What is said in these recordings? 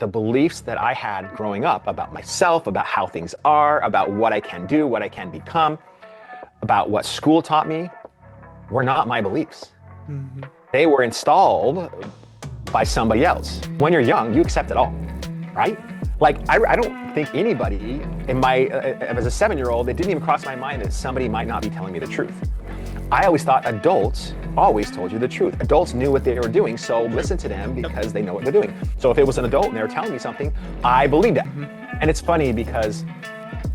the beliefs that I had growing up about myself, about how things are, about what I can do, what I can become, about what school taught me, were not my beliefs. Mm-hmm. They were installed by somebody else. When you're young, you accept it all, right? Like, I don't think anybody as a 7-year-old, it didn't even cross my mind that somebody might not be telling me the truth. I always thought adults always told you the truth. Adults knew what they were doing, so listen to them because they know what they're doing. So if it was an adult and they were telling me something, I believed it. Mm-hmm. And it's funny because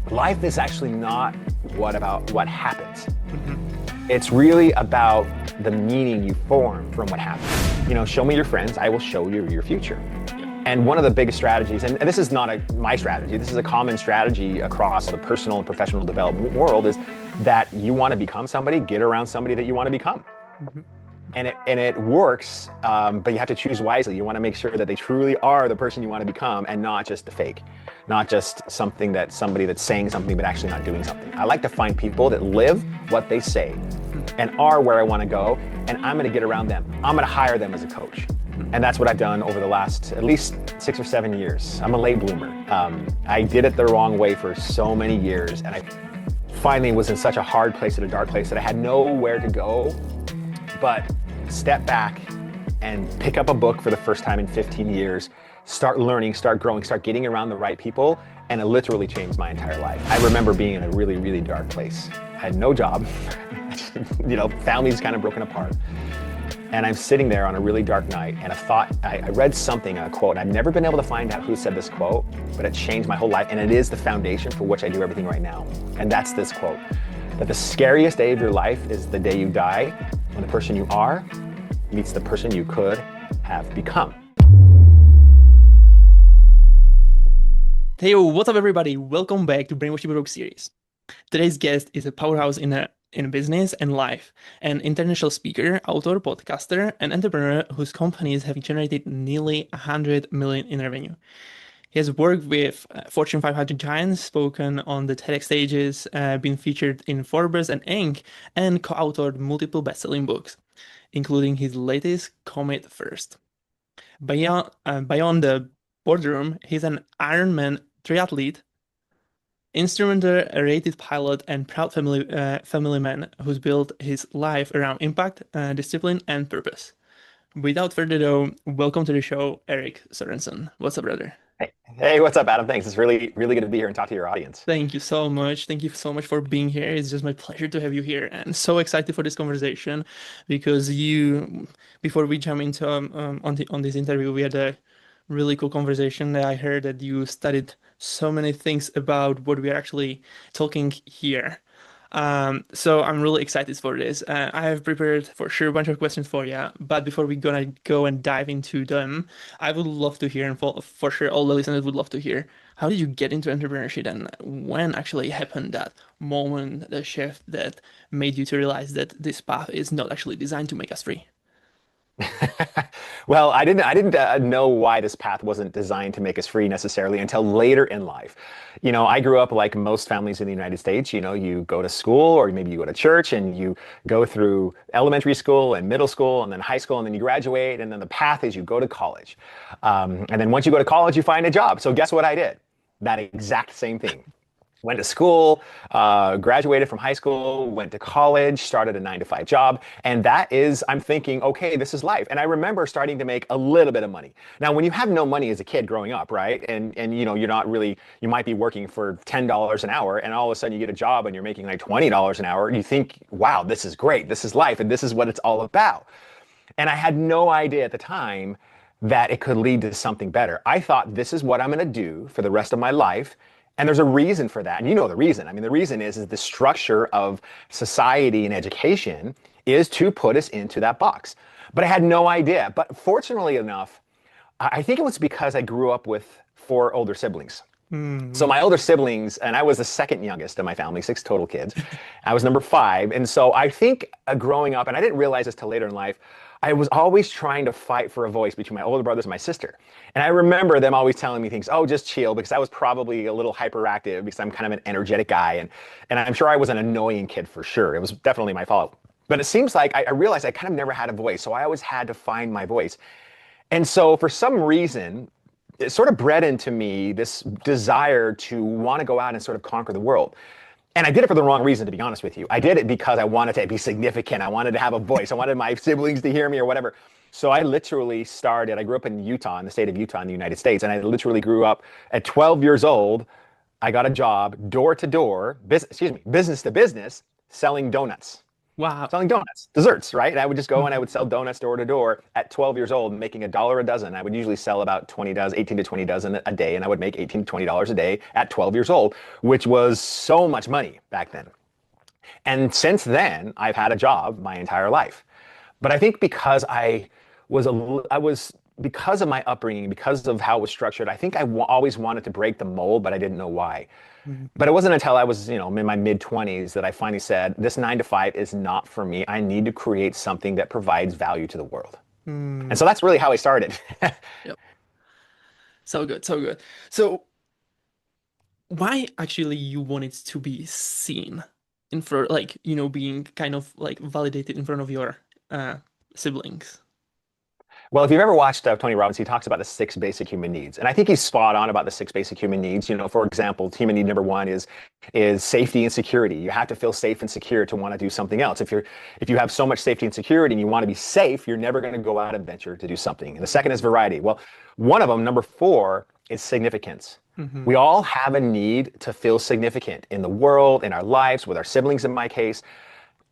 life is actually not what happens. Mm-hmm. It's really about the meaning you form from what happens. Show me your friends, I will show you your future. And one of the biggest strategies, and this is not my strategy, this is a common strategy across the personal and professional development world, is that you want to become somebody, get around somebody that you want to become. Mm-hmm. And it works, but you have to choose wisely. You want to make sure that they truly are the person you want to become and not just the fake, not just somebody that's saying something but actually not doing something. I like to find people that live what they say and are where I want to go, and I'm going to get around them. I'm going to hire them as a coach. And that's what I've done over the last at least 6 or 7 years. I'm a late bloomer. I did it the wrong way for so many years, and I finally was in such a hard place, at a dark place, that I had nowhere to go but step back and pick up a book for the first time in 15 years, start learning, start growing, start getting around the right people, and it literally changed my entire life. I remember being in a really, really dark place. I had no job, family's kind of broken apart. And I'm sitting there on a really dark night, and I read something, a quote. I've never been able to find out who said this quote, but it changed my whole life, and it is the foundation for which I do everything right now. And that's this quote, that the scariest day of your life is the day you die, when the person you are meets the person you could have become. Hey, what's up, everybody? Welcome back to Brainwashed To Be Broke series. Today's guest is a powerhouse in business and life, an international speaker, author, podcaster, and entrepreneur whose companies have generated nearly 100 million in revenue. He has worked with Fortune 500 giants, spoken on the TEDx stages, been featured in Forbes and Inc., and co-authored multiple best-selling books, including his latest, Commit First. Beyond the boardroom, he's an Ironman triathlete, instrumentor-rated pilot, and proud family man who's built his life around impact, discipline, and purpose. Without further ado, welcome to the show, Erik Sorenson. What's up, brother? Hey, what's up, Adam? Thanks. It's really, really good to be here and talk to your audience. Thank you so much. Thank you so much for being here. It's just my pleasure to have you here, and so excited for this conversation because before we jump into on this interview, we had a really cool conversation. I heard that you studied so many things about what we are actually talking here. So I'm really excited for this. I have prepared for sure a bunch of questions for you, but before we gonna go and dive into them, I would love to hear, and for sure all the listeners would love to hear, how did you get into entrepreneurship and when actually happened that moment, the shift that made you to realize that this path is not actually designed to make us free? Well, I didn't know why this path wasn't designed to make us free necessarily until later in life. I grew up like most families in the United States. You go to school, or maybe you go to church, and you go through elementary school and middle school and then high school, and then you graduate, and then the path is you go to college. And then once you go to college, you find a job. So guess what I did? That exact same thing. Went to school, graduated from high school, went to college, started a 9-to-5 job. And I'm thinking, okay, this is life. And I remember starting to make a little bit of money. Now, when you have no money as a kid growing up, right? And you're not really, you might be working for $10 an hour, and all of a sudden you get a job and you're making like $20 an hour. And you think, wow, this is great. This is life. And this is what it's all about. And I had no idea at the time that it could lead to something better. I thought, this is what I'm going to do for the rest of my life. And there's a reason for that. And you know the reason. I mean, the reason is the structure of society and education is to put us into that box. But I had no idea. But fortunately enough, I think it was because I grew up with 4 older siblings. So my older siblings, and I was the second youngest of my family, 6 total kids. I was number 5. And so I think growing up, and I didn't realize this till later in life, I was always trying to fight for a voice between my older brothers and my sister. And I remember them always telling me things, oh, just chill, because I was probably a little hyperactive because I'm kind of an energetic guy. And I'm sure I was an annoying kid for sure. It was definitely my fault. But it seems like I realized I kind of never had a voice. So I always had to find my voice. And so for some reason, it sort of bred into me this desire to want to go out and sort of conquer the world. And I did it for the wrong reason, to be honest with you. I did it because I wanted to be significant. I wanted to have a voice. I wanted my siblings to hear me or whatever. So I literally started, I grew up in Utah, in the state of Utah in the United States. And I literally grew up at 12 years old. I got a job door to door, business to business, selling donuts. Wow. Selling donuts, desserts, right? And I would just go and I would sell donuts door to door at 12 years old, making $1 a dozen. I would usually sell about 20 dozen, 18 to 20 dozen a day, and I would make 18 to $20 a day at 12 years old, which was so much money back then. And since then, I've had a job my entire life. But I think because I was because of my upbringing, because of how it was structured, I think always wanted to break the mold, but I didn't know why. Mhm. But it wasn't until I was, in my mid 20s that I finally said, this 9 to 5 is not for me. I need to create something that provides value to the world. And Mm. so that's really how I started. Yep. So good, so good. So why actually you wanted to be seen in front, like, being kind of like validated in front of your uh siblings? Well, if you've ever watched Tony Robbins, he talks about the 6 basic human needs, and I think he's spot on about the 6 basic human needs. For example, human need number one is safety and security. You have to feel safe and secure to want to do something else. If you have so much safety and security and you want to be safe, you're never going to go out and venture to do something. And the second is variety. Well, one of them, number four, is significance. Hmm. We all have a need to feel significant in the world, in our lives, with our siblings in my case.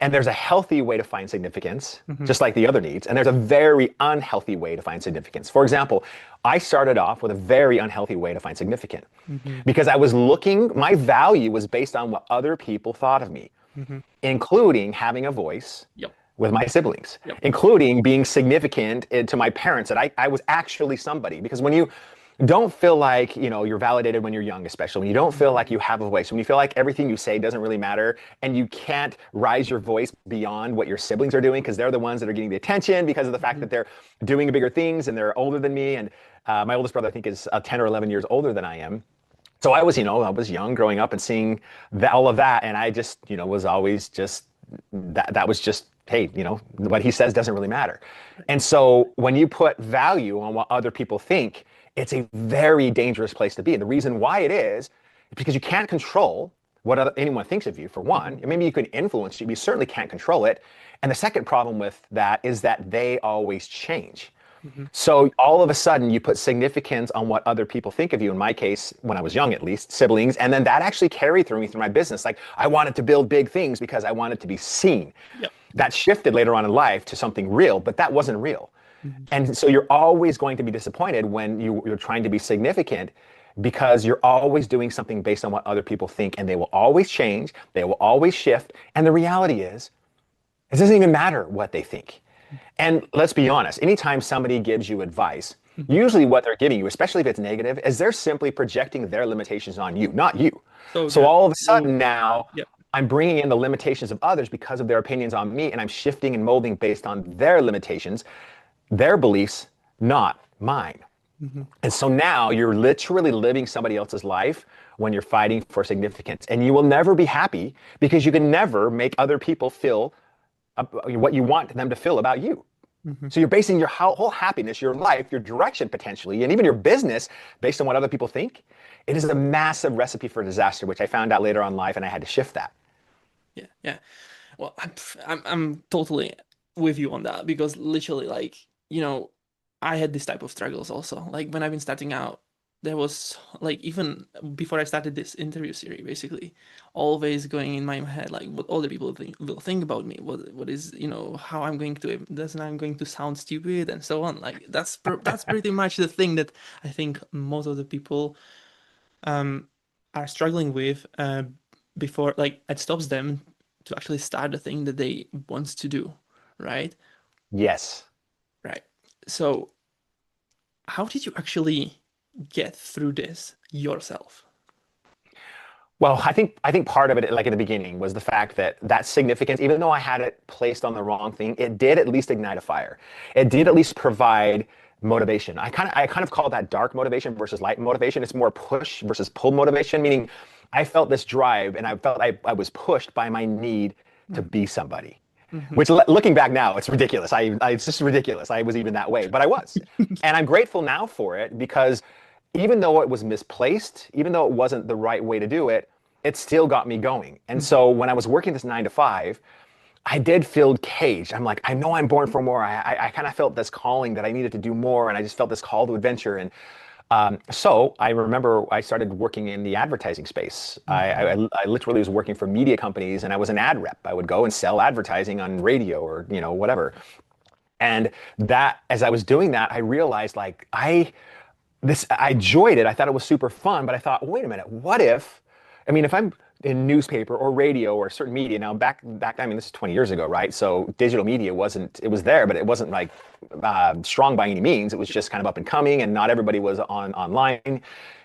And there's a healthy way to find significance, Hmm. just like the other needs. And there's a very unhealthy way to find significance. For example, I started off with a very unhealthy way to find significant Hmm. because my value was based on what other people thought of me, Hmm. including having a voice Yep. with my siblings, Yep. including being significant to my parents, that I was actually somebody. Because when you don't feel like you're validated when you're young, especially when you don't feel like you have a voice, when you feel like everything you say doesn't really matter and you can't rise your voice beyond what your siblings are doing because they're the ones that are getting the attention because of the fact Hmm. that they're doing bigger things and they're older than me. And my oldest brother, I think, is 10 or 11 years older than I am. So I was young growing up and seeing all of that, and I just was always just that was just, hey, what he says doesn't really matter. And so when you put value on what other people think, it's a very dangerous place to be. And the reason why it is because you can't control what anyone thinks of you, for one. Hmm. And maybe you can influence it, but you certainly can't control it. And the second problem with that is that they always change. Hmm. So all of a sudden, you put significance on what other people think of you. In my case, when I was young, at least, siblings. And then that actually carried through me through my business. Like, I wanted to build big things because I wanted to be seen. Yep. That shifted later on in life to something real, but that wasn't real. Hmm. And so you're always going to be disappointed when you're trying to be significant because you're always doing something based on what other people think, and they will always change, they will always shift. And the reality is, it doesn't even matter what they think. And let's be honest, anytime somebody gives you advice, Hmm. usually what they're giving you, especially if it's negative, is they're simply projecting their limitations on you, not you. So So good. all of a So sudden now, yep. I'm bringing in the limitations of others because of their opinions on me, and I'm shifting and molding based on their limitations, their beliefs, not mine. Hmm. And so now you're literally living somebody else's life when you're fighting for significance. And you will never be happy because you can never make other people feel what you want them to feel about you. Hmm. So you're basing your whole happiness, your life, your direction potentially, and even your business based on what other people think. It is a massive recipe for disaster, which I found out later on in life, and I had to shift that. Yeah, yeah. Well, I'm totally with you on that because literally, like, I had this type of struggles also. Like when I've been starting out, there was like even before I started this interview series, basically, always going in my head like what other people will think about me. What is how I'm going to doesn't I'm going to sound stupid and so on. Like that's pretty much the thing that I think most of the people um are struggling with before like it stops them to actually start the thing that they want to do, right? Yes. Right. So how did you actually get through this yourself? Well, I think part of it, like in the beginning, was the fact that that significance, even though I had it placed on the wrong thing, it did at least ignite a fire. It did at least provide motivation. I kind of call that dark motivation versus light motivation. It's more push versus pull motivation, meaning I felt this drive and I felt I was pushed by my need to be somebody. Mm-hmm. Which, looking back now, it's ridiculous. It's just ridiculous. I was even that way, but I was, and I'm grateful now for it because even though it was misplaced, even though it wasn't the right way to do it, it still got me going. And Mhm. so when I was working this 9 to 5, I did feel caged. I'm like, I know I'm born for more. I kind of felt this calling that I needed to do more, and I just felt this call to adventure. And so I remember I started working in the advertising space. Mhm. I literally was working for media companies, and I was an ad rep. I would go and sell advertising on radio or whatever. And that, as I was doing that, I realized like I enjoyed it. I thought it was super fun, but I thought, wait a minute, what if, I mean, if I'm in newspaper or radio or certain media now, back, I mean, this is 20 years ago, right? So digital media wasn't, it was there, but it wasn't like strong by any means. It was just kind of up and coming, and not everybody was online.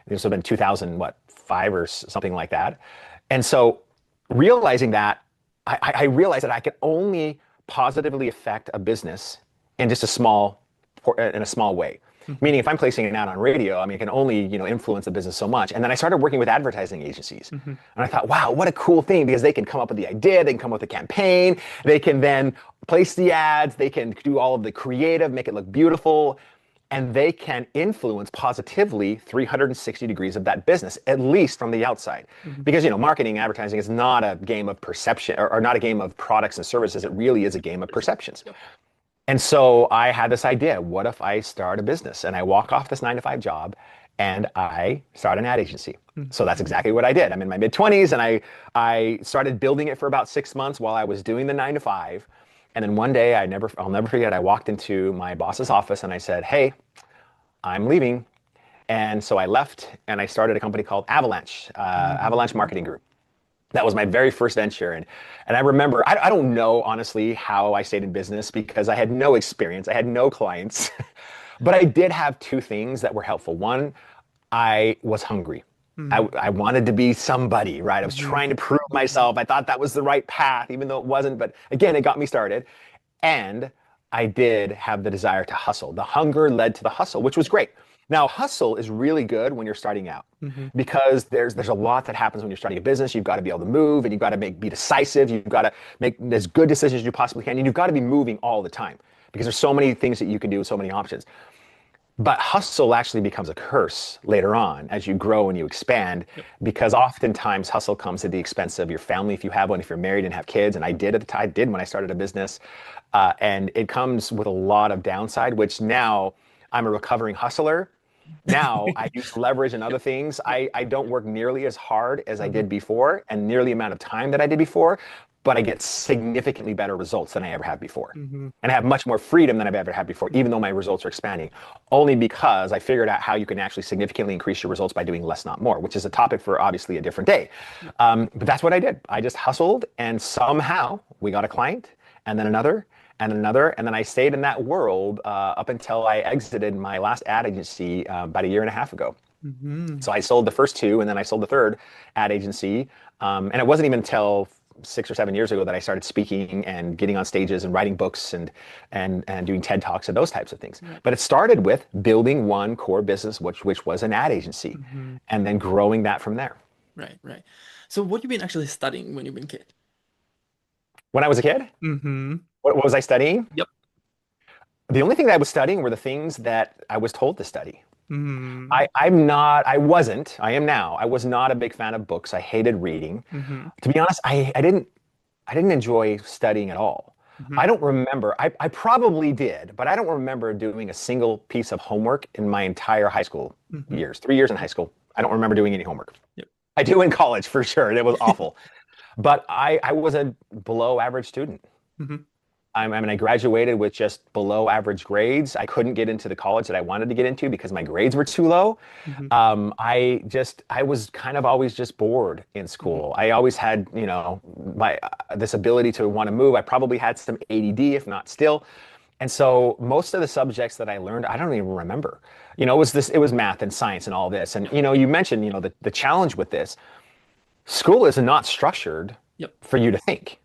This would have been 2000, what, 5 or something like that. And so realizing that, I realized that I could only positively affect a business in just in a small way. Mhm. Meaning, if I'm placing an ad on radio, I mean, it can only influence the business so much. And then I started working with advertising agencies, Mhm. and I thought, wow, what a cool thing, because they can come up with the idea, they can come up with a campaign, they can then place the ads, they can do all of the creative, make it look beautiful, and they can influence positively 360 degrees of that business, at least from the outside. Mhm. Because marketing, advertising is not a game of perception, or not a game of products and services. It really is a game of perceptions. Yep. And so I had this idea, what if I start a business? And I walk off this 9 to 5 job and I start an ad agency. So that's Mhm. exactly what I did. I'm in my mid 20s, and I started building it for about 6 months while I was doing the 9 to 5. And then one day, I'll never forget, I walked into my boss's office and I said, "Hey, I'm leaving." And so I left and I started a company called Avalanche Mhm. Marketing Group. That was my very first venture. And I remember, I don't know honestly how I stayed in business, because I had no experience, I had no clients. But I did have two things that were helpful. One, I was hungry. Mhm. I wanted to be somebody, right? I was Mhm. trying to prove myself. I thought that was the right path, even though it wasn't. But again, it got me started. And I did have the desire to hustle. The hunger led to the hustle, which was great. Now, hustle is really good when you're starting out, Mhm. because there's a lot that happens when you're starting a business. You've got to be able to move, and you've got to be decisive. You've got to make as good decisions as you possibly can, and you've got to be moving all the time, because there's so many things that you can do, so many options. But hustle actually becomes a curse later on as you grow and you expand, Yep. because oftentimes hustle comes at the expense of your family if you have one, if you're married and have kids. And I did at the time, I did when I started a business. And it comes with a lot of downside, which now I'm a recovering hustler. Now I use leverage and other Yep. things. Yep. I don't work nearly as hard as I Mhm. did before, and nearly the amount of time that I did before, but I get significantly better results than I ever have before. Mhm. And I have much more freedom than I've ever had before, even though my results are expanding, only because I figured out how you can actually significantly increase your results by doing less, not more, which is a topic for obviously a different day. Yep. But that's what I did. I just hustled, and somehow we got a client, and then another, and another. And then I stayed in that world up until I exited my last ad agency about a year and a half ago. Mhm. So I sold the first two, and then I sold the third ad agency. And it wasn't even until 6 or 7 years ago that I started speaking and getting on stages and writing books and doing TED Talks and those types of things. Right. But it started with building one core business, which was an ad agency, Mhm. and then growing that from there. Right. Right. So what you been actually studying when you've been kid? When I was a kid, Mhm. what was I studying? Yep. The only thing that I was studying were the things that I was told to study. Mhm. I am now. I was not a big fan of books. I hated reading. Mhm. To be honest, I didn't enjoy studying at all. Mhm. I don't remember, I probably did, but I don't remember doing a single piece of homework in my entire high school Mhm. years, 3 years in high school. I don't remember doing any homework. Yep. I do in college for sure. It was awful. But I was a below average student. Mhm. I mean, I graduated with just below average grades. I couldn't get into the college that I wanted to get into because my grades were too low. Mhm. I was kind of always just bored in Mhm. school. I always had, my this ability to want to move. I probably had some ADD, if not still. And so most of the subjects that I learned, I don't even remember. It was math and science and all this. And Yep. you mentioned, the challenge with this. School is not structured Yep. for you to think.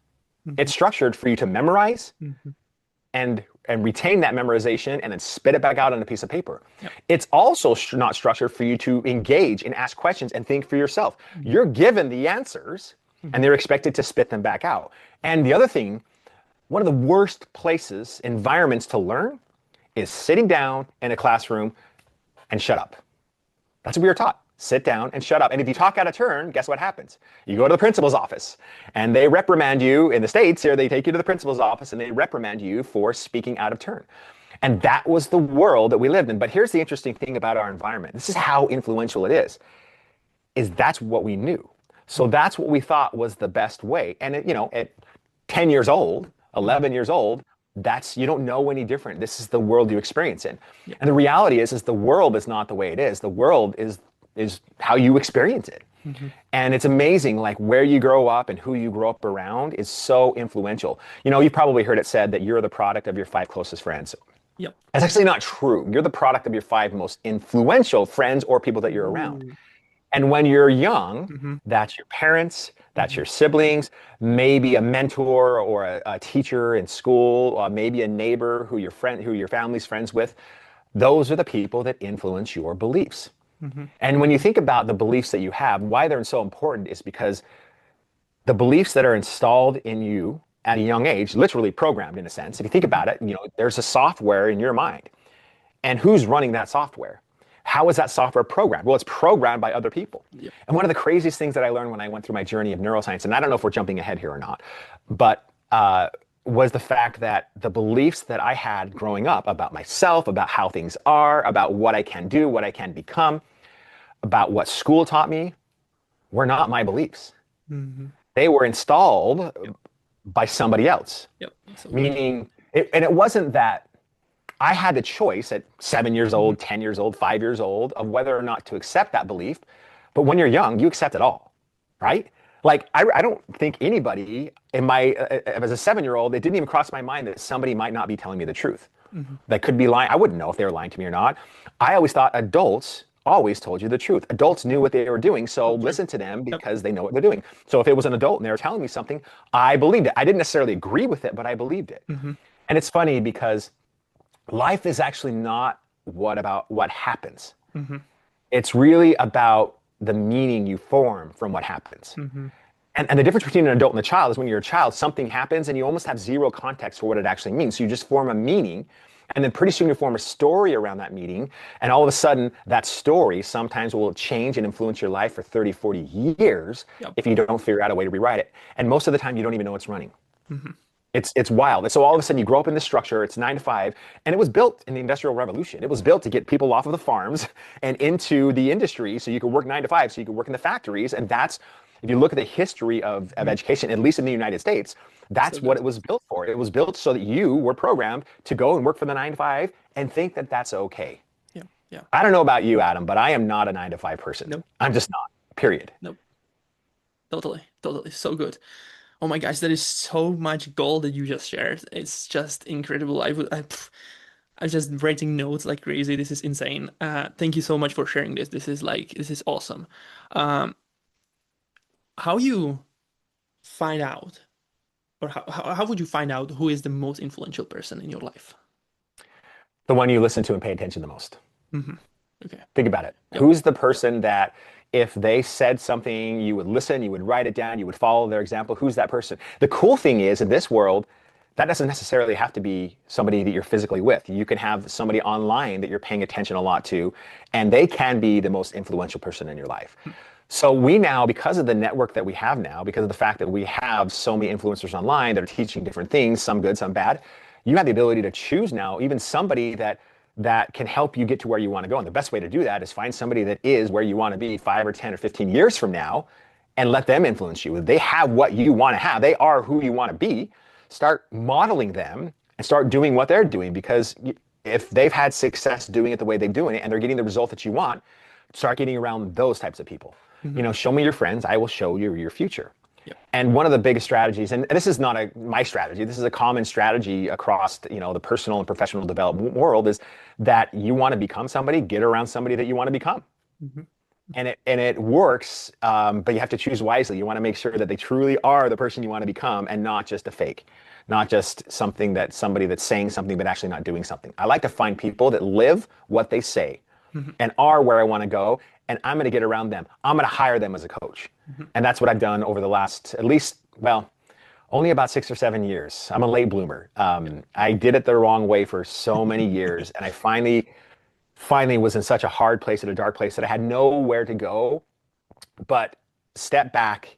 It's Mhm. structured for you to memorize Mhm. and retain that memorization and then spit it back out on a piece of paper. Yep. It's also not structured for you to engage and ask questions and think for yourself. Mhm. You're given the answers and Mhm. they're expected to spit them back out. And the other thing, one of the worst environments to learn is sitting down in a classroom and shut up. That's what we were taught. Sit down and shut up. And if you talk out of turn, guess what happens? You go to the principal's office and they reprimand you in the States here. They take you to the principal's office and they reprimand you for speaking out of turn. And that was the world that we lived in. But here's the interesting thing about our environment. This is how influential it is that's what we knew. So that's what we thought was the best way. And at 10 years old, 11 years old, you don't know any different. This is the world you experience in. Yeah. And the reality is the world is not the way it is. The world is how you experience it. Mm-hmm. And it's amazing, like where you grow up and who you grow up around is so influential. You've probably heard it said that you're the product of your 5 closest friends. Yep. That's actually not true. You're the product of your 5 most influential friends or people that you're around. Ooh. And when you're young, Mm-hmm. that's your parents, that's Mm-hmm. your siblings, maybe a mentor or a teacher in school, or maybe a neighbor who your family's friends with. Those are the people that influence your beliefs. Mm-hmm. And when you think about the beliefs that you have, why they're so important is because the beliefs that are installed in you at a young age, literally programmed in a sense. If you think about it, there's a software in your mind. And who's running that software? How is that software programmed? Well, it's programmed by other people. Yep. And one of the craziest things that I learned when I went through my journey of neuroscience, and I don't know if we're jumping ahead here or not, but was the fact that the beliefs that I had growing up about myself, about how things are, about what I can do, what I can become, about what school taught me, were not my beliefs. Mm-hmm. They were installed by somebody else. Yep. Absolutely. Meaning, and it wasn't that I had the choice at 7 years old, 10 years old, 5 years old of whether or not to accept that belief. But when you're young, you accept it all, right? Like, I don't think anybody as a 7-year-old, it didn't even cross my mind that somebody might not be telling me the truth. Mm-hmm. That could be lying. I wouldn't know if they were lying to me or not. I always thought adults always told you the truth. Adults knew what they were doing, so listen to them because they know what they're doing. So if it was an adult and they were telling me something, I believed it. I didn't necessarily agree with it, but I believed it. Mm-hmm. And it's funny because life is actually not about what happens. Mm-hmm. It's really about the meaning you form from what happens. Mm-hmm. And the difference between an adult and a child is when you're a child, something happens and you almost have zero context for what it actually means. So you just form a meaning, and then pretty soon you form a story around that meaning. And all of a sudden, that story sometimes will change and influence your life for 30, 40 years if you don't figure out a way to rewrite it. And most of the time, you don't even know it's running. Mm-hmm. It's wild. So all of a sudden you grow up in this structure, it's 9 to 5, and it was built in the Industrial Revolution. It was built to get people off of the farms and into the industry so you could work 9 to 5, so you could work in the factories. And that's, if you look at the history of education, at least in the United States, that's what it was built for. It was built so that you were programmed to go and work for the 9 to 5 and think that that's okay. Yeah. Yeah. I don't know about you, Adam, but I am not a 9 to 5 person. Nope. I'm just not, period. Nope. Totally. Totally. So good. Oh my gosh, there is so much gold that you just shared. It's just incredible. I'm just writing notes like crazy. This is insane. Thank you so much for sharing this. This is awesome. How you find out, or how would you find out who is the most influential person in your life? The one you listen to and pay attention the most. Mm-hmm. Okay. Think about it. Yep. Who's the person that if they said something, you would listen, you would write it down, you would follow their example? Who's that person? The cool thing is in this world, that doesn't necessarily have to be somebody that you're physically with. You can have somebody online that you're paying attention a lot to, and they can be the most influential person in your life. So we now, because of the network that we have now, because of the fact that we have so many influencers online that are teaching different things, some good, some bad, you have the ability to choose now, even somebody that can help you get to where you want to go. And the best way to do that is find somebody that is where you want to be 5 or 10 or 15 years from now and let them influence you. They have what you want to have. They are who you want to be. Start modeling them and start doing what they're doing, because if they've had success doing it the way they're doing it and they're getting the result that you want, start getting around those types of people. Mm-hmm. Show me your friends, I will show you your future. Yep. And one of the biggest strategies, and this is not my strategy, this is a common strategy across the personal and professional development world, is that you want to become somebody, get around somebody that you want to become. Mm-hmm. And it works, but you have to choose wisely. You want to make sure that they truly are the person you want to become and not just a fake, not just somebody that's saying something but actually not doing something. I like to find people that live what they say and are where I want to go, and I'm going to get around them. I'm going to hire them as a coach. And that's what I've done over the last, at least, only about 6 or 7 years. I'm a late bloomer. I did it the wrong way for so many years, and I finally finally was in such a hard place, at a dark place that I had nowhere to go but step back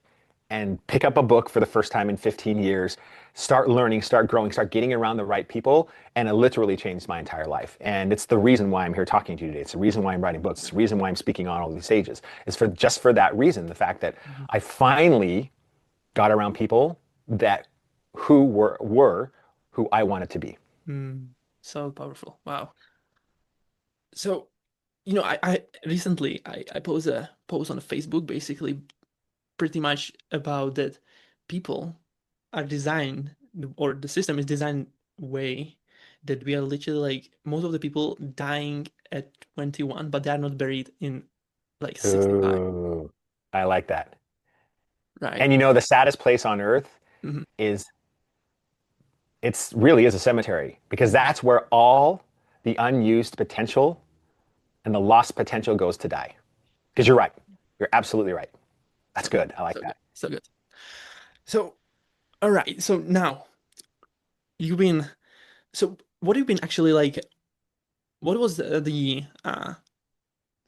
and pick up a book for the first time in 15 years, start learning, start growing, start getting around the right people, and it literally changed my entire life. And it's the reason why I'm here talking to you today. It's the reason why I'm writing books. It's the reason why I'm speaking on all these stages. It's for just for that reason, the fact that Mhm. I finally got around people that who were who I wanted to be. Mm. So powerful. Wow. So, I recently I posed a post on Facebook basically pretty much about that people are designed, or the system is designed way that we are literally like most of the people dying at 21, but they are not buried in like 65, Ooh, I like that. right? And you know, the saddest place on earth Mhm. is it's really is a cemetery because Mhm. that's where all the unused potential and the lost potential goes to die. Because you're right. You're absolutely right. That's So good, good. I like so good, that. so good. So, all right. So now you've been. So what have you been actually like? What was the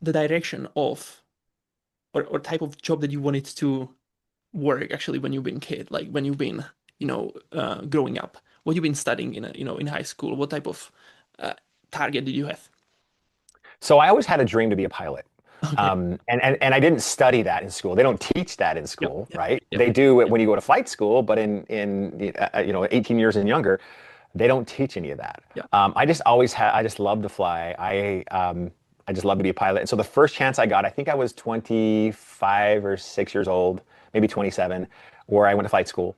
direction of or type of job that you wanted to work actually when you've been kid, like when you've been, growing up? What you've been studying in high school? What type of uh, target did you have? So I always had a dream to be a pilot. Okay. And I didn't study that in school. They don't teach that in Yep. school, Yep. right? Yep. They do it Yep. when you go to flight school, but in 18 years and younger, they don't teach any of that. Yep. I just love to fly. I just love to be a pilot. And so the first chance I got, I think I was 25 or 6 years old, maybe 27, where I went to flight school.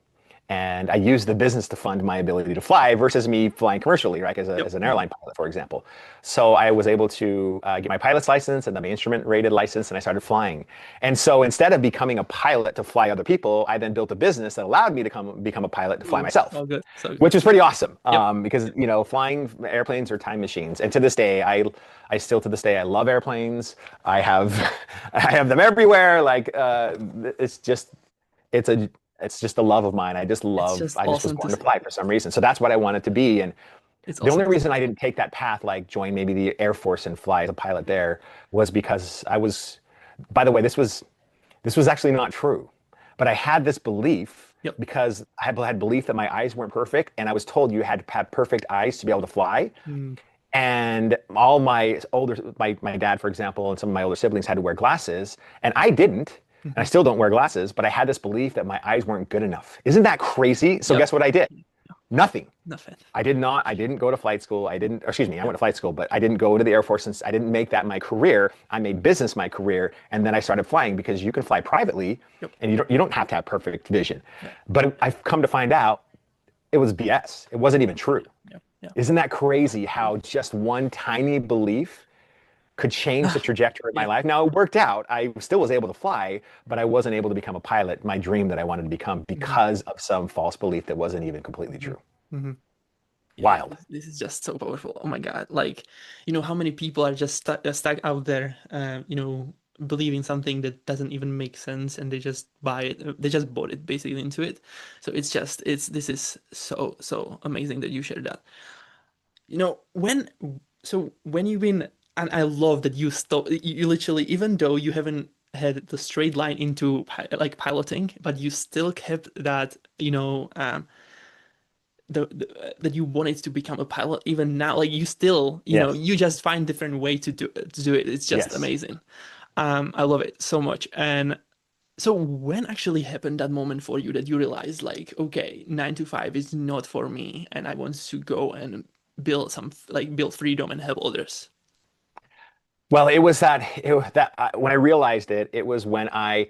And I used the business to fund my ability to fly versus me flying commercially, right, Yep. as an Mhm. airline pilot, for example. So I was able to get my pilot's license and then my instrument rated license, and I started flying. And so instead of becoming a pilot to fly other people, I then built a business that allowed me to become a pilot to fly Ooh, myself, all good. So good. which is pretty awesome Yep. because flying airplanes are time machines. And to this day, I still to this day I love airplanes. I have I have them everywhere. Like it's just it's a it's just a love of mine. It's just I just was awesome to born to see. fly for some reason. So that's what I wanted to be. And It's the awesome only to see. reason I didn't take that path, like join maybe the Air Force and fly as a pilot there, was because I was, by the way, this was actually not true. But I had this belief Yep. because I had belief that my eyes weren't perfect, and I was told you had to have perfect eyes to be able to fly. Mm. And all my dad, for example, and some of my older siblings had to wear glasses, and I didn't. And I Mhm. still don't wear glasses, but I had this belief that my eyes weren't good enough. Isn't that crazy? So Yep. guess what I did? Nothing. Nothing. I didn't go to flight school. I didn't, excuse me, I Yep. went to flight school, but I didn't go to the Air Force since I didn't make that my career. I made business my career. And then I started flying because you can fly privately Yep. and you don't have to have perfect vision. Yep. But I've come to find out it was BS. It wasn't even true. Yep. Yep. Yep. Isn't that crazy how just one tiny belief could change the trajectory of my Yeah. life? Now it worked out. I still was able to fly, but I wasn't able to become a pilot, my dream that I wanted to become Hmm. because of some false belief that wasn't even completely Hmm. true. Hmm. Yeah, Wild. this is just so powerful. Oh my God. Like, how many people are just stuck out there, believing something that doesn't even make sense and they just buy it. They just bought it basically into it. So this is so, so amazing that you shared that. When you've been, and I love that you literally, even though you haven't had the straight line into like piloting, but you still kept that, that you wanted to become a pilot even now, like you still, Yes. you just find different way to do it. It's just Yes. amazing. I love it so much. And so when actually happened that moment for you that you realized like, okay, 9 to 5 is not for me and I want to go and build freedom and help others? Well, when I realized it, it was when I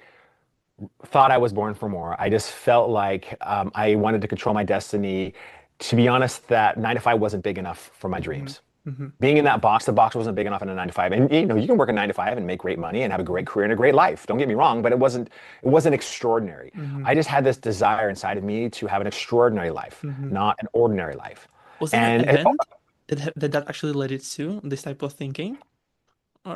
thought I was born for more. I just felt like I wanted to control my destiny. To be honest, that 9 to 5 wasn't big enough for my Hmm. dreams. Hmm. Being in that box, the box wasn't big enough in a 9 to 5. And you can work a 9 to 5 and make great money and have a great career and a great life. Don't get me wrong, but it wasn't extraordinary. Hmm. I just had this desire inside of me to have an extraordinary life, Hmm. not an ordinary life. Was there an And event that actually led it to this type of thinking? Or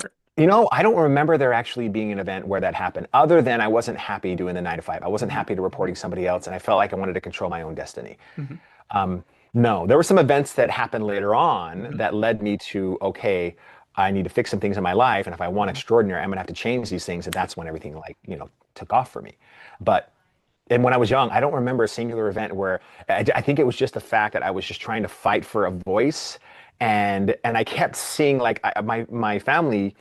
I don't remember there actually being an event where that happened, other than I wasn't happy doing the 9 to 5. I wasn't Mhm. happy to reporting somebody else, and I felt like I wanted to control my own destiny. Mhm. No, there were some events that happened later on Mhm. that led me to, okay, I need to fix some things in my life. And if I want Mhm. extraordinary, I'm gonna have to change these things. And that's when everything like, took off for me. But and when I was young, I don't remember a singular event where I think it was just the fact that I was just trying to fight for a voice, and I kept seeing like my family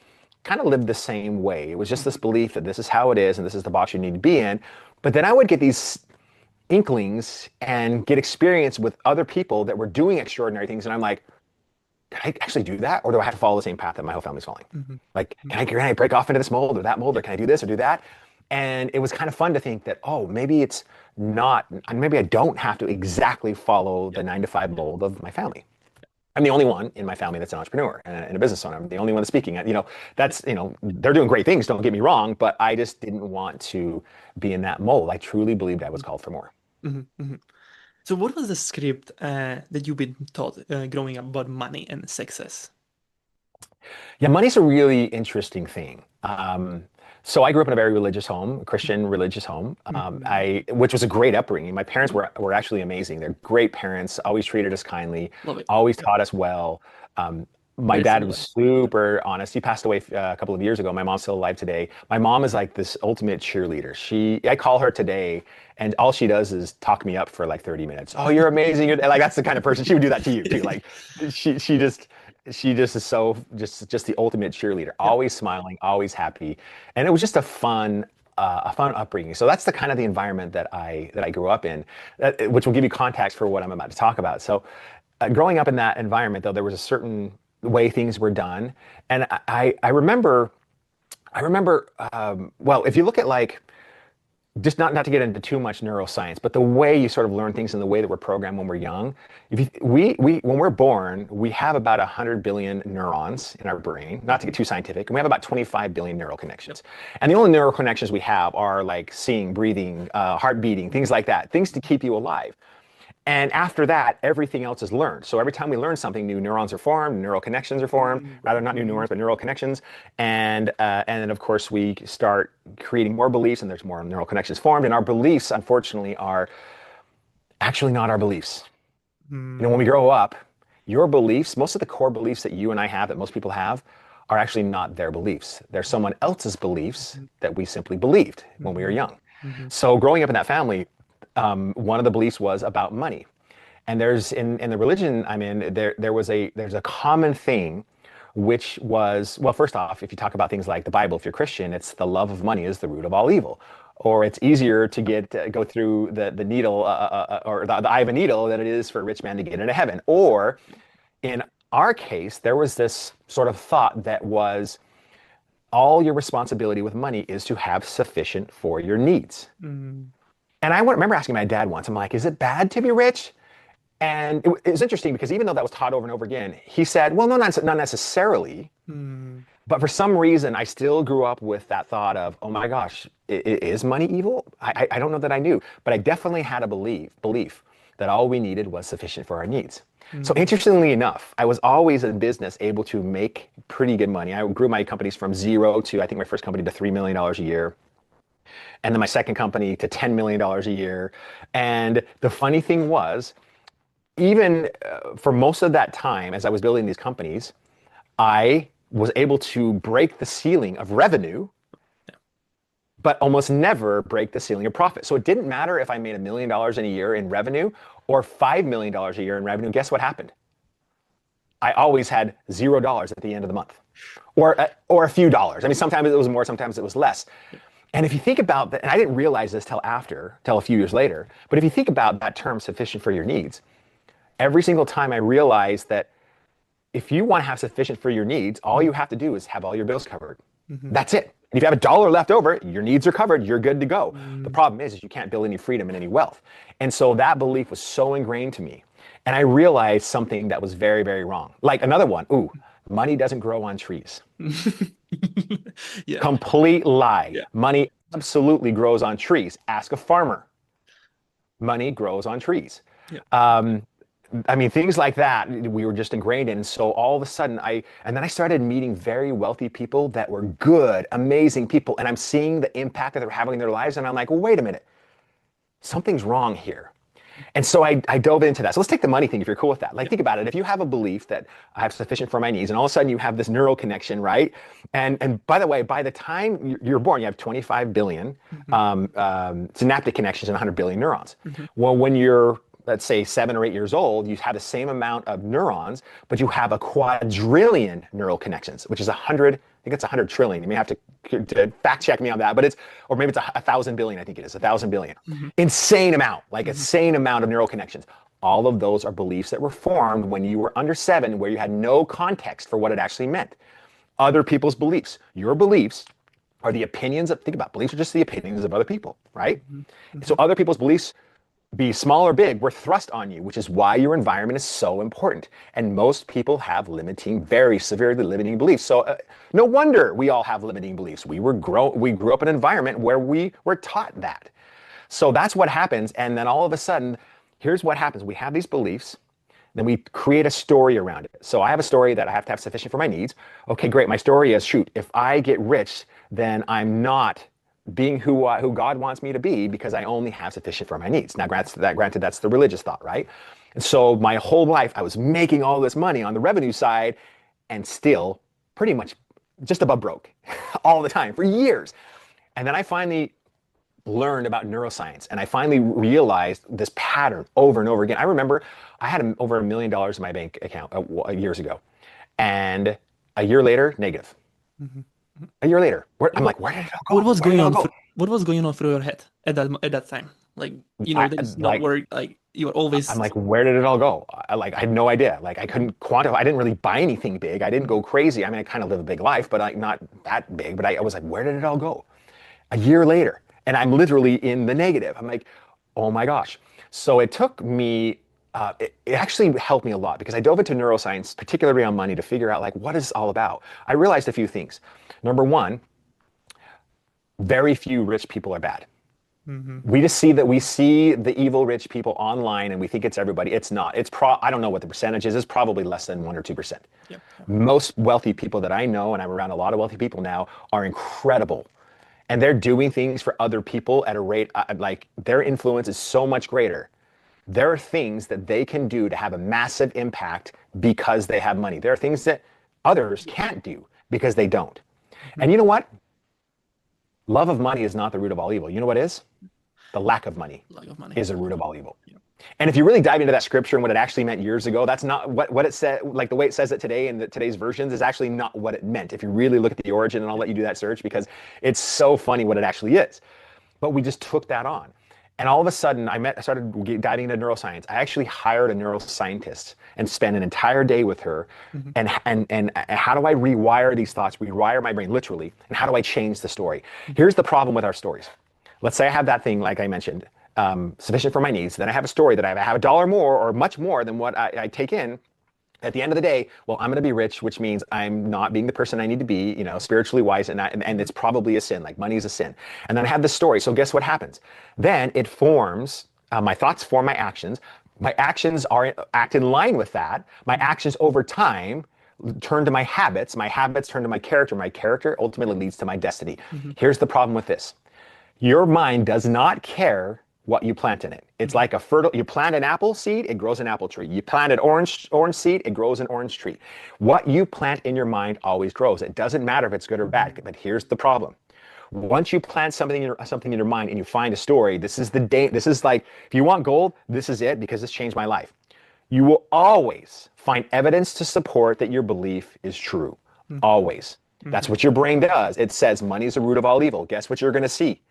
kind of lived the same way. It was just this Mhm. belief that this is how it is and this is the box you need to be in. But then I would get these inklings and get experience with other people that were doing extraordinary things, and I'm like, can I actually do that, or do I have to follow the same path that my whole family's following? Mhm. Like, Mhm. can I break off into this mold or that mold, or Yeah. can I do this or do that? And it was kind of fun to think that, oh, maybe it's not, maybe I don't have to exactly follow Yeah. the 9 to 5 mold of my family. I'm the only one in my family that's an entrepreneur and a business owner. I'm the only one that's speaking. Yeah. They're doing great things, don't get me wrong, but I just didn't want to be in that mold. I truly believed I was called for more. Mhm. Mhm. So, what was the script that you've been taught growing up about money and success? Yeah, money's a really interesting thing. So I grew up in a very religious home, a Christian religious home, Mhm. which was a great upbringing. My parents Mhm. were actually amazing. They're great parents, always treated us kindly, Love it. always Yeah. taught us well. My Very dad was similar. Yeah. super honest. He passed away a couple of years ago. My mom's still alive today. My mom is like this ultimate cheerleader. I call her today, and all she does is talk me up for like 30 minutes. Oh, you're amazing. Like that's the kind of person she would do that to you too. Like she she just she just is so just the ultimate cheerleader, Yeah. always smiling, always happy, and it was just a fun upbringing. So that's the kind of the environment that I grew up in, which will give you context for what I'm about to talk about. So, growing up in that environment, though, there was a certain way things were done, and I remember well, if you look at like just not to get into too much neuroscience, but the way you sort of learn things and the way that we're programmed when we're young. If you, we when we're born, we have about 100 billion neurons in our brain. Not to get Mhm. too scientific, and we have about 25 billion neural Yep. connections. And the only neural connections we have are like seeing, breathing, heart beating, things Mhm. like that, things to keep you alive. And after that, everything else is learned. So every time we learn something, new neurons are formed, neural connections are formed, rather not new Mhm. neurons, but neural connections. And then of course we start creating more beliefs, and there's more neural connections formed. And our beliefs, unfortunately, are actually not our beliefs. When we Mhm. grow up, your beliefs, most of the core beliefs that you and I have, that most people have, are actually not their beliefs. They're someone else's beliefs Mhm. that we simply believed when we were Mhm. young. Mhm. So growing up in that family, one of the beliefs was about money. And there's in the religion I'm in, there's a common thing, which was, well, first off, if you talk about things like the Bible, if you're Christian, it's the love of money is the root of all evil. Or it's easier to go through the needle or the eye of a needle than it is for a rich man to get into heaven. Or in our case, there was this sort of thought that was all your responsibility with money is to have sufficient for your needs. Mhm. And I remember asking my dad once, I'm like, is it bad to be rich? And it was interesting because even though that was taught over and over again, he said, well, no, not necessarily. Mhm. But for some reason, I still grew up with that thought of, oh my gosh, is money evil? I don't know that I knew, but I definitely had a belief that all we needed was sufficient for our needs. So Mhm. interestingly enough, I was always in business able to make pretty good money. I grew my companies from zero to, I think my first company to $3 million a year. And then my second company to $10 million a year. And the funny thing was, even for most of that time, as I was building these companies, I was able to break the ceiling of revenue, Yeah. but almost never break the ceiling of profit. So it didn't matter if I made $1 million in a year in revenue or $5 million a year in revenue. Guess what happened? I always had $0 at the end of the month, or a few dollars. I mean, sometimes it was more, sometimes it was less. Yeah. And if you think about that, and I didn't realize this till a few years later, but if you think about that term sufficient for your needs, every single time I realized that if you want to have sufficient for your needs, all you Mhm. have to do is have all your bills covered. Mhm. That's it. And if you have $1 left over, your needs are covered, you're good to go. The Mhm. problem is you can't build any freedom and any wealth. And so that belief was so ingrained to me. And I realized something that was very, very wrong. Like another one, ooh, money doesn't grow on trees. Yeah. Complete lie. Yeah. Money absolutely grows on trees. Ask a farmer. Money grows on trees. Yeah. Um, I mean, things like that we were just ingrained in. And so all of a sudden, and then I started meeting very wealthy people that were good, amazing people. And I'm seeing the impact that they're having in their lives. And I'm like, well, wait a minute, something's wrong here. And so I dove into that. So let's take the money thing if you're cool with that. Like, Yeah. think about it. If you have a belief that I have sufficient for my needs, and all of a sudden you have this neural connection, right? And by the way, by the time you're born, you have 25 billion Hmm. synaptic connections and 100 billion neurons. Hmm. Well, when you're, let's say, 7 or 8 years old, you have the same amount of neurons, but you have a quadrillion neural connections, which is 100. I think it's 100 trillion. You may have to fact check me on that, but it's, or maybe it's a thousand billion. I think it is 1,000 billion. Hmm. Insane amount, like Hmm. insane amount of neural connections. All of those are beliefs that were formed when you were under 7, where you had no context for what it actually meant. Other people's beliefs, your beliefs are the opinions of, think about it, beliefs are just the opinions of other people, right? Hmm. So Hmm. other people's beliefs, be small or big, were thrust on you, which is why your environment is so important. And most people have limiting, very severely limiting beliefs. So no wonder we all have limiting beliefs. We grew up in an environment where we were taught that. So that's what happens. And then all of a sudden, here's what happens. We have these beliefs, then we create a story around it. So I have a story that I have to have sufficient for my needs. Okay, great. My story is, shoot, if I get rich, then I'm not being who God wants me to be because I only have sufficient for my needs. Now, granted, that's the religious thought, right? And so my whole life, I was making all this money on the revenue side and still pretty much just above broke all the time for years. And then I finally learned about neuroscience and I finally realized this pattern over and over again. I remember I had over $1 million in my bank account years ago, and a year later, negative. Hmm. A year later, I'm What like, where did it all what go? was Where did going it all on go? what was going on through your head at that time? Like, that is not Like, where, like, you were I'm always. like, where did it all go? I had no idea. Like, I couldn't quantify. I didn't really buy anything big. I didn't go Mhm. crazy. I mean, I kind of live a big life, but not that big. But I was like, where did it all go? A year later, and I'm literally in the negative. I'm like, oh my gosh. So it took me, it actually helped me a lot because I dove into neuroscience, particularly on money, to figure out like what is this all about. I realized a few things. Number one, very few rich people are bad. Mhm. We see the evil rich people online and we think it's everybody. It's not. I don't know what the percentage is. It's probably less than 1 or 2%. Yep. Yep. Most wealthy people that I know, and I'm around a lot of wealthy people now, are incredible. And they're doing things for other people at a rate, like their influence is so much greater. There are things that they can do to have a massive impact because they have money. There are things that others can't do because they don't. Mhm. And you know what? Love of money is not the root of all evil. You know what is? The lack of money Lack of money. is the root of all evil. Yep. And if you really dive into that scripture and what it actually meant years ago, that's not what it said, like the way it says it today in today's versions is actually not what it meant. If you really look at the origin, and I'll let you do that search because it's so funny what it actually is. But we just took that on. And all of a sudden, I started diving into neuroscience. I actually hired a neuroscientist and spent an entire day with her. Mhm. And how do I rewire these thoughts, rewire my brain literally, and how do I change the story? Mhm. Here's the problem with our stories. Let's say I have that thing, like I mentioned, sufficient for my needs. Then I have a story that I have $1 more or much more than what I take in. At the end of the day, well, I'm going to be rich, which means I'm not being the person I need to be, spiritually wise, and it's probably a sin. Like money is a sin. And then I have this story. So guess what happens? Then it forms. My thoughts form my actions. My actions act in line with that. My actions over time turn to my habits. My habits turn to my character. My character ultimately leads to my destiny. Mhm. Here's the problem with this. Your mind does not care what you plant in it. It's Mhm. like you plant an apple seed, it grows an apple tree. You plant an orange seed, it grows an orange tree. What you plant in your mind always grows. It doesn't matter if it's good or bad, Mhm. but here's the problem. Once you plant something in your mind and you find a story, this is the day. This is like if you want gold, this is it because this changed my life. You will always find evidence to support that your belief is true. Mhm. Always. That's Mhm. what your brain does. It says money is the root of all evil. Guess what you're going to see?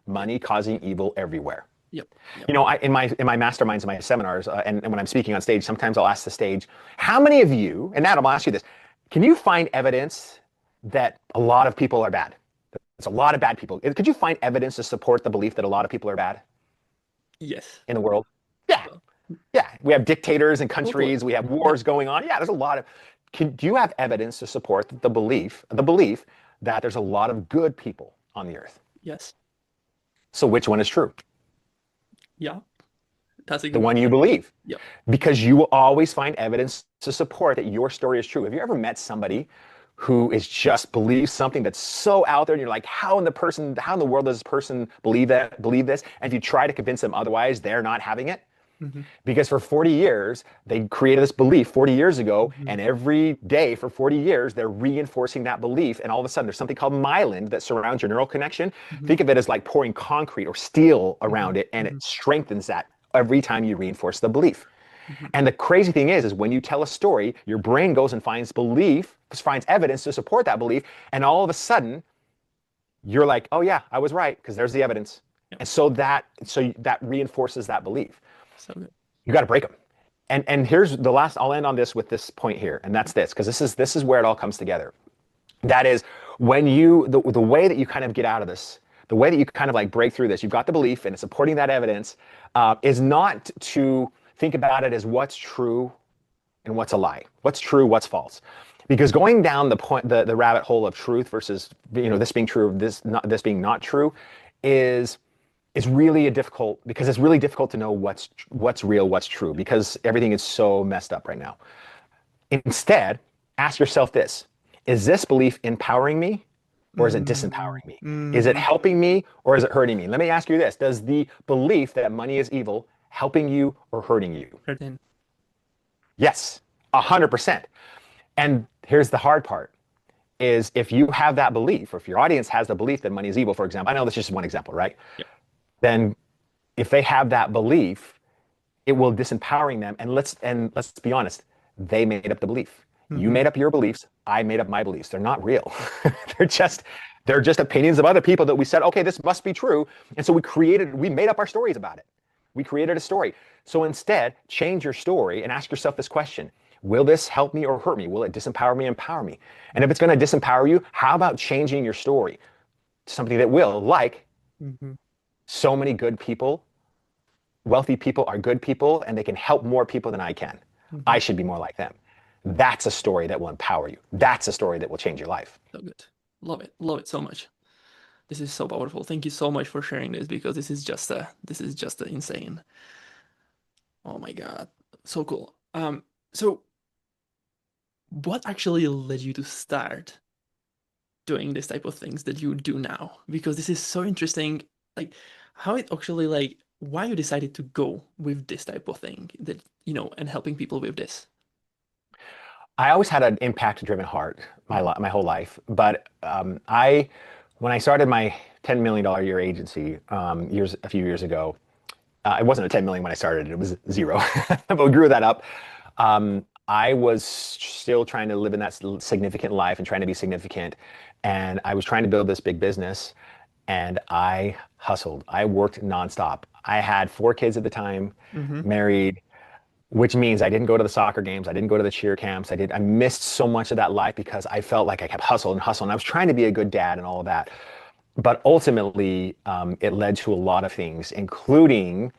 Money causing evil everywhere. Yep. Yep. In my masterminds, in my seminars, and when I'm speaking on stage, sometimes I'll ask the stage, how many of you, and Adam, I'll ask you this, can you find evidence that a lot of people are bad? It's a lot of bad people. Could you find evidence to support the belief that a lot of people are bad Yes. in the world? Yeah, Well, yeah. We have dictators in totally. countries. We have Yeah. wars going on. Yeah, there's a lot of. Do you have evidence to support the belief that there's a lot of good people on the earth? Yes. So which one is true? Yeah. That's The a. one you believe. Yep. Because you will always find evidence to support that your story is true. Have you ever met somebody who is just believes something that's so out there and you're like, how in the world does this person believe this? And if you try to convince them otherwise, they're not having it. Hmm. Because for 40 years, they created this belief 40 years ago, Hmm. and every day for 40 years, they're reinforcing that belief. And all of a sudden, there's something called myelin that surrounds your neural connection. Hmm. Think of it as like pouring concrete or steel Hmm. around it, and it Hmm. strengthens that every time you reinforce the belief. Hmm. And the crazy thing is when you tell a story, your brain goes and finds belief, finds evidence to support that belief, and all of a sudden, you're like, oh yeah, I was right, because there's the evidence. Yeah. And so that reinforces that belief. So good. You got to break them. And here's the last. I'll end on this with this point here, and that's this, because this is where it all comes together. That is when the way that you kind of get out of this, the way that you kind of like break through this. You've got the belief, and it's supporting that evidence, is not to think about it as what's true and what's a lie, what's true, what's false. Because going down the rabbit hole of truth versus this being true, this being not true, is is really a difficult because it's really difficult to know what's real, what's true, because everything is so messed up right now. Instead, ask yourself this: is this belief empowering me, or is it Mm. disempowering me? Is it Hmm. helping me, or is it hurting me? Let me ask you this: does the belief that money is evil helping you or hurting you? Certain. Yes, 100%. And here's the hard part: is if you have that belief, or if your audience has the belief that money is evil, for example, I know this is just one example, right? Yeah. Then if they have that belief, it will disempowering them. And let's be honest, they made up the belief. You Hmm. made up your beliefs. I made up my beliefs. They're not real. they're just they're just opinions of other people that we said, okay, this must be true. And so we made up our stories about it. We created a story. So instead, change your story and ask yourself this question: will this help me or hurt me? Will it disempower me, empower me? And if it's going to disempower you, how about changing your story to something that will, like, Hmm. so many good people, wealthy people are good people, and they can help more people than I can. Hmm. I should be more like them. That's a story that will empower you. That's a story that will change your life. So good. Love it. Love it so much. This is so powerful. Thank you so much for sharing this because this is just insane. Oh my God. So cool. So what actually led you to start doing this type of things that you do now? Because this is so interesting. Like how it actually like why you decided to go with this type of thing that and helping people with this. I always had an impact-driven heart Mhm. my whole life, but when I started my $10 million a year agency a few years ago, it wasn't a 10 million when I started; it was zero, but we grew that up. I was still trying to live in that significant life and trying to be significant, and I was trying to build this big business, and I hustled. I worked nonstop. I had 4 kids at the time, Mm-hmm. married, which means I didn't go to the soccer games. I didn't go to the cheer camps. I missed so much of that life because I felt like I kept hustling and hustling. I was trying to be a good dad and all of that. But ultimately, it led to a lot of things, including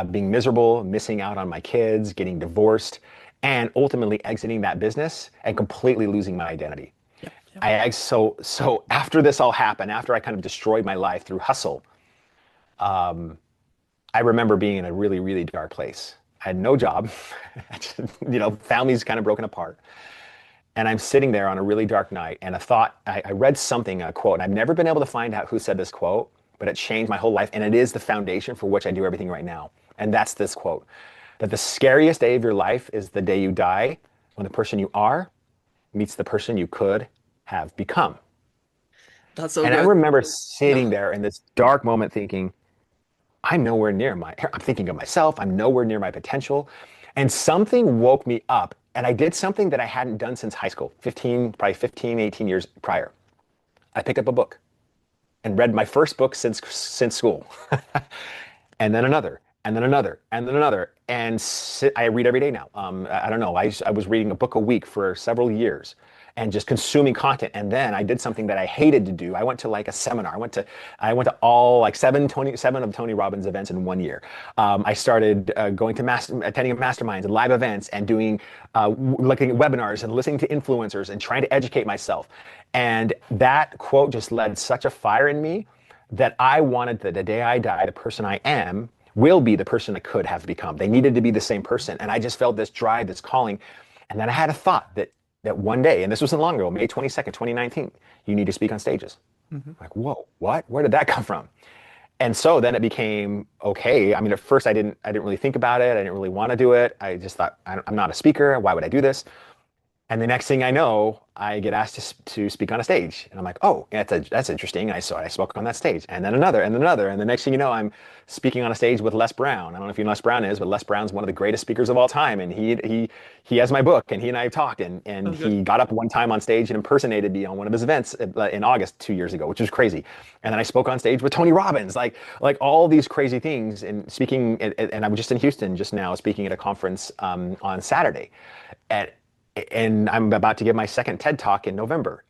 being miserable, missing out on my kids, getting divorced, and ultimately exiting that business and completely losing my identity. Yep. Yep. So after this all happened, after I kind of destroyed my life through hustle, I remember being in a really, really dark place. I had no job, family's kind of broken apart. And I'm sitting there on a really dark night, and I read something, a quote, and I've never been able to find out who said this quote, but it changed my whole life. And it is the foundation for which I do everything right now. And that's this quote: that the scariest day of your life is the day you die, when the person you are meets the person you could have become. That's so And I good. remember Yeah. sitting there in this dark moment thinking, I'm thinking of myself, I'm nowhere near my potential. And something woke me up, and I did something that I hadn't done since high school, probably 15, 18 years prior. I picked up a book and read my first book since school. And then another, and then another, and then another. And I read every day now. I don't know. I was reading a book a week for several years and just consuming content. And then I did something that I hated to do. I went to like a seminar. I went to all like seven of Tony Robbins events in one year. I started going to attending masterminds and live events and doing looking at webinars and listening to influencers and trying to educate myself. And that quote just led such a fire in me that I wanted that the day I die, the person I am will be the person I could have become. They needed to be the same person. And I just felt this drive, this calling. And then I had a thought that one day, and this wasn't long ago, May 22nd, 2019, you need to speak on stages. Hmm. Like, whoa, what? Where did that come from? And so then it became okay. I mean, at first I didn't really think about it. I didn't really want to do it. I just thought, I'm not a speaker. Why would I do this? And the next thing I know, I get asked to speak on a stage, and I'm like, "Oh, yeah, that's interesting." And I spoke on that stage, and then another, and another, and the next thing you know, I'm speaking on a stage with Les Brown. I don't know if you know who Les Brown is, but Les Brown's one of the greatest speakers of all time, and he has my book, and he and I have talked, and Oh, good. he got up one time on stage and impersonated me on one of his events in August 2 years ago, which was crazy. And then I spoke on stage with Tony Robbins, like all these crazy things, and speaking, and I was just in Houston just now speaking at a conference on Saturday. At and I'm about to give my second TED Talk in November,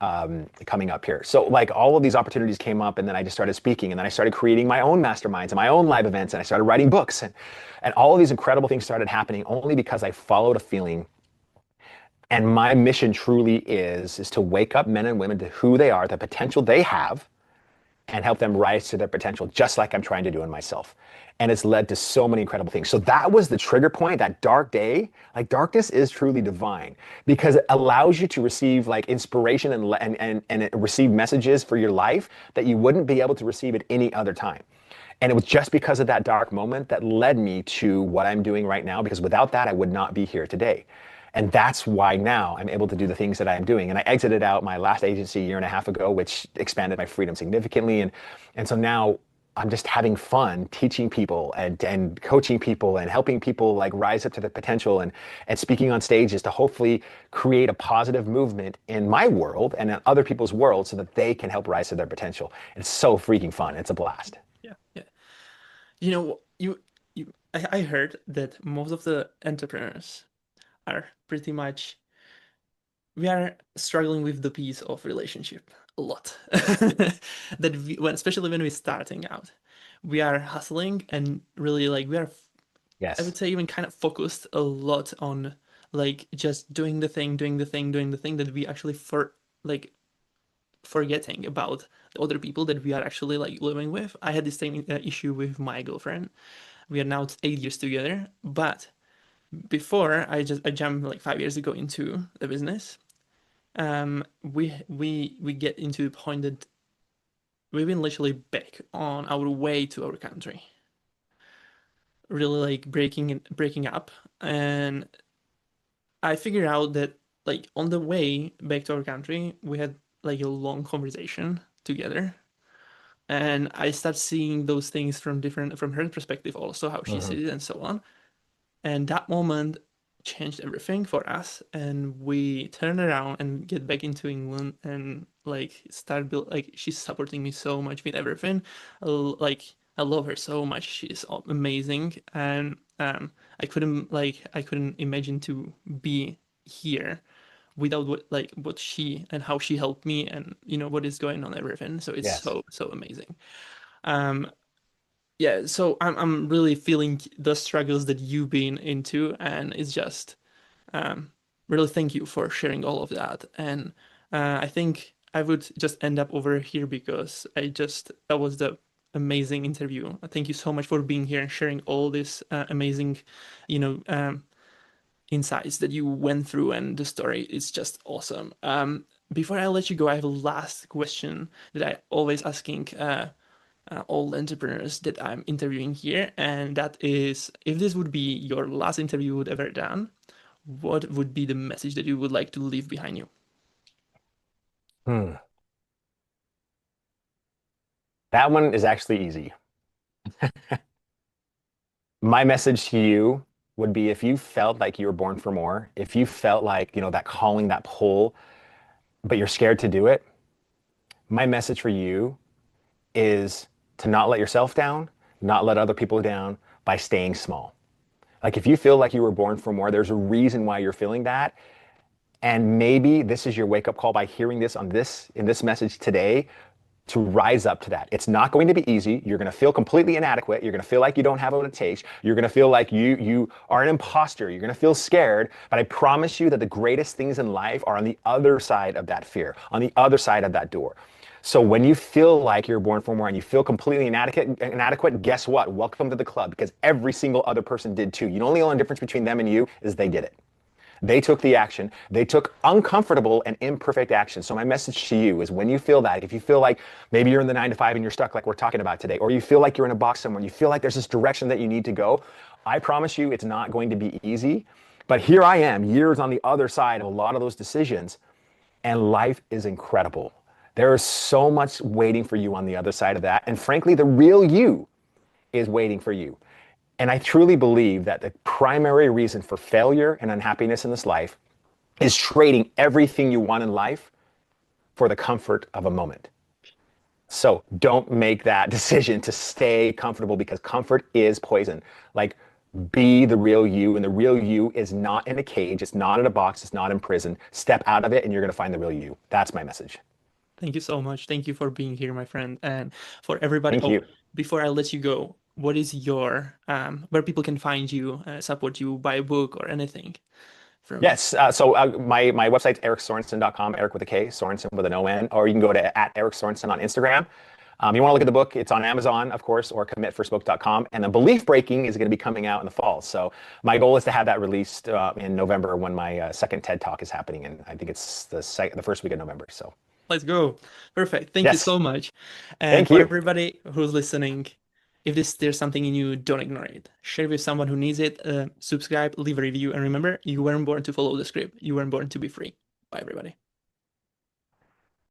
coming up here. So like all of these opportunities came up, and then I just started speaking, and then I started creating my own masterminds and my own live events, and I started writing books, and all of these incredible things started happening only because I followed a feeling. And my mission truly is to wake up men and women to who they are, the potential they have, and help them rise to their potential, just like I'm trying to do in myself. And it's led to so many incredible things. So that was the trigger point, that dark day. Like darkness is truly divine because it allows you to receive like inspiration and receive messages for your life that you wouldn't be able to receive at any other time. And it was just because of that dark moment that led me to what I'm doing right now, because without that, I would not be here today. And that's why now I'm able to do the things that I'm doing. And I exited out my last agency a year and a half ago, which expanded my freedom significantly. And so now I'm just having fun teaching people and coaching people and helping people like rise up to their potential and speaking on stages to hopefully create a positive movement in my world and in other people's world so that they can help rise to their potential. It's so freaking fun. It's a blast. Yeah, yeah. You know, I heard that most of the entrepreneurs are pretty much we are struggling with the piece of relationship a lot. That especially when we're starting out, we are hustling and really like we are, I Yes. would say, even kind of focused a lot on like just doing the thing, doing the thing, doing the thing that we actually like forgetting about the other people that we are actually like living with. I had the same issue with my girlfriend. We are now 8 years together, but before I jumped like 5 years ago into the business. We get into the point that we've been literally back on our way to our country, really like breaking up, and I figured out that like on the way back to our country, we had like a long conversation together, and I start seeing those things from her perspective also, how she Hmm. sees it and so on. And that moment changed everything for us. And we turn around and get back into England and like start build like she's supporting me so much with everything. Like I love her so much. She's amazing. And I couldn't imagine to be here without what she and how she helped me and what is going on everything. So it's Yes. so amazing. Um yeah, so I'm really feeling the struggles that you've been into, and it's just um, really thank you for sharing all of that. And I think I would just end up over here because that was the amazing interview. Thank you so much for being here and sharing all this amazing, you know, um, insights that you went through, and the story is just awesome. Before I let you go, I have a last question that I always asking all entrepreneurs that I'm interviewing here, and that is, if this would be your last interview you would ever done, what would be the message that you would like to leave behind you? Hmm. That one is actually easy. My message to you would be if you felt like you were born for more, if you felt like, that calling, that pull, but you're scared to do it, my message for you is to not let yourself down, not let other people down by staying small. Like if you feel like you were born for more, there's a reason why you're feeling that. And maybe this is your wake up call by hearing this in this message today to rise up to that. It's not going to be easy. You're going to feel completely inadequate. You're going to feel like you don't have what it takes. You're going to feel like you are an imposter. You're going to feel scared. But I promise you that the greatest things in life are on the other side of that fear, on the other side of that door. So when you feel like you're born for more and you feel completely inadequate, guess what? Welcome to the club because every single other person did too. The only difference between them and you is they did it. They took the action. They took uncomfortable and imperfect action. So my message to you is when you feel that, if you feel like maybe you're in the 9 to 5 and you're stuck like we're talking about today, or you feel like you're in a box somewhere, and you feel like there's this direction that you need to go, I promise you it's not going to be easy. But here I am, years on the other side of a lot of those decisions, and life is incredible. There is so much waiting for you on the other side of that. And frankly, the real you is waiting for you. And I truly believe that the primary reason for failure and unhappiness in this life is trading everything you want in life for the comfort of a moment. So don't make that decision to stay comfortable because comfort is poison. Like, be the real you, and the real you is not in a cage, it's not in a box, it's not in prison. Step out of it and you're going to find the real you. That's my message. Thank you so much. Thank you for being here, my friend. And for everybody, Thank oh, you. before I let you go, what is your where people can find you, support you, buy a book or anything from you? Yes. My website's eriksorenson.com, Eric with a K, Sorenson with an O-N, or you can go to at Erik Sorenson on Instagram. You want to look at the book, it's on Amazon, of course, or commitforspoke.com. And the Belief Breaking is going to be coming out in the fall. So my goal is to have that released in November when my second TED Talk is happening. And I think it's the first week of November. So Let's go. Perfect. Thank you yes, so much. And thank for you. everybody who's listening, if there's something in you, don't ignore it. Share with someone who needs it. Subscribe, leave a review, and remember, you weren't born to follow the script. You weren't born to be free. Bye, everybody.